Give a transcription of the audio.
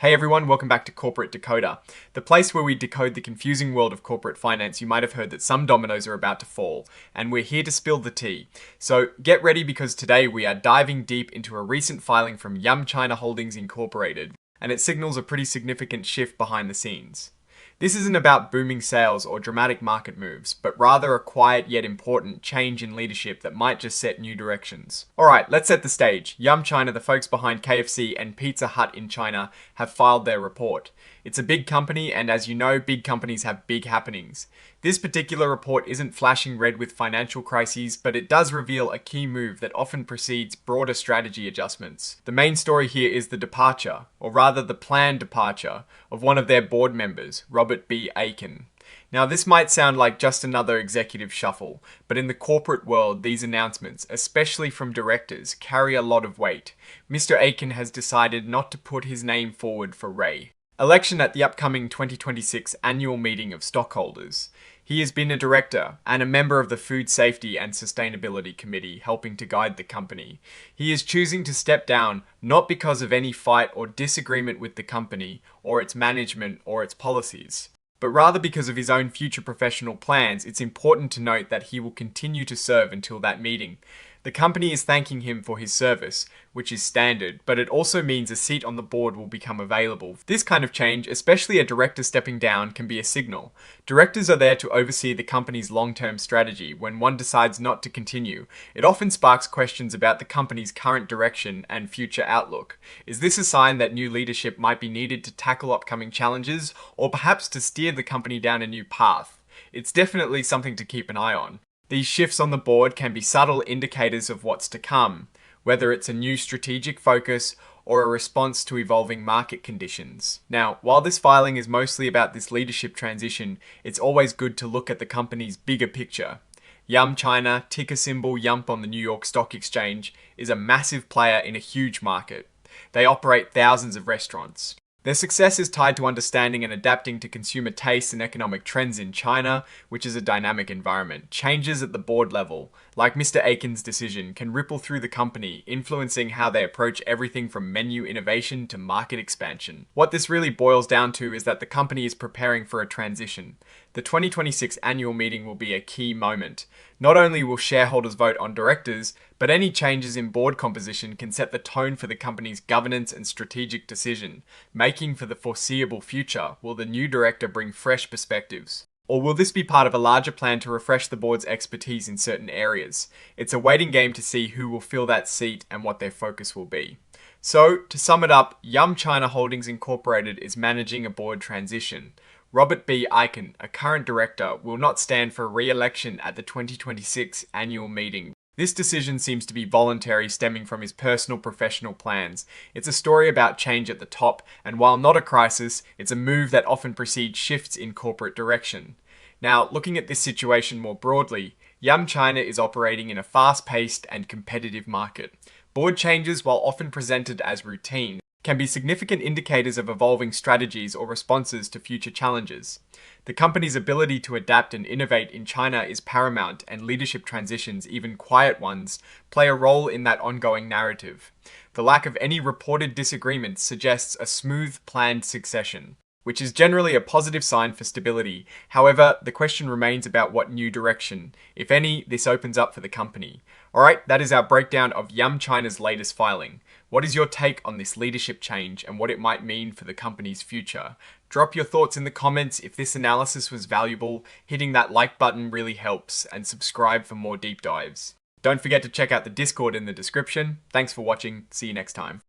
Hey everyone, welcome back to Corporate Decoder, the place where we decode the confusing world of corporate finance. You might have heard that some dominoes are about to fall, and we're here to spill the tea. So get ready, because today we are diving deep into a recent filing from Yum China Holdings Incorporated, and it signals a pretty significant shift behind the scenes. This isn't about booming sales or dramatic market moves, but rather a quiet yet important change in leadership that might just set new directions. Alright, let's set the stage. Yum China, the folks behind KFC and Pizza Hut in China, have filed their report. It's a big company, and as you know, big companies have big happenings. This particular report isn't flashing red with financial crises, but it does reveal a key move that often precedes broader strategy adjustments. The main story here is the departure, or rather the planned departure, of one of their board members, Robert B. Aiken. Now, this might sound like just another executive shuffle, but in the corporate world, these announcements, especially from directors, carry a lot of weight. Mr. Aiken has decided not to put his name forward for Ray. Election at the upcoming 2026 annual meeting of stockholders. He has been a director and a member of the Food Safety and Sustainability Committee, helping to guide the company. He is choosing to step down not because of any fight or disagreement with the company or its management or its policies, but rather because of his own future professional plans. It's important to note that he will continue to serve until that meeting. The company is thanking him for his service, which is standard, but it also means a seat on the board will become available. This kind of change, especially a director stepping down, can be a signal. Directors are there to oversee the company's long-term strategy. When one decides not to continue, it often sparks questions about the company's current direction and future outlook. Is this a sign that new leadership might be needed to tackle upcoming challenges, or perhaps to steer the company down a new path? It's definitely something to keep an eye on. These shifts on the board can be subtle indicators of what's to come, whether it's a new strategic focus or a response to evolving market conditions. Now, while this filing is mostly about this leadership transition, it's always good to look at the company's bigger picture. Yum China, ticker symbol YUMP on the New York Stock Exchange, is a massive player in a huge market. They operate thousands of restaurants. Their success is tied to understanding and adapting to consumer tastes and economic trends in China, which is a dynamic environment. Changes at the board level, like Mr. Aiken's decision, can ripple through the company, influencing how they approach everything from menu innovation to market expansion. What this really boils down to is that the company is preparing for a transition. The 2026 annual meeting will be a key moment. Not only will shareholders vote on directors, but any changes in board composition can set the tone for the company's governance and strategic decision making for the foreseeable future. Will the new director bring fresh perspectives? Or will this be part of a larger plan to refresh the board's expertise in certain areas? It's a waiting game to see who will fill that seat and what their focus will be. So, to sum it up, Yum China Holdings Incorporated is managing a board transition. Robert B. Aiken, a current director, will not stand for re-election at the 2026 annual meeting. This decision seems to be voluntary, stemming from his personal professional plans. It's a story about change at the top, and while not a crisis, it's a move that often precedes shifts in corporate direction. Now, looking at this situation more broadly, Yum China is operating in a fast-paced and competitive market. Board changes, while often presented as routine, can be significant indicators of evolving strategies or responses to future challenges. The company's ability to adapt and innovate in China is paramount, and leadership transitions, even quiet ones, play a role in that ongoing narrative. The lack of any reported disagreements suggests a smooth, planned succession, which is generally a positive sign for stability. However, the question remains about what new direction, if any, this opens up for the company. Alright, that is our breakdown of Yum China's latest filing. What is your take on this leadership change and what it might mean for the company's future? Drop your thoughts in the comments. If this analysis was valuable, hitting that like button really helps, and subscribe for more deep dives. Don't forget to check out the Discord in the description. Thanks for watching. See you next time.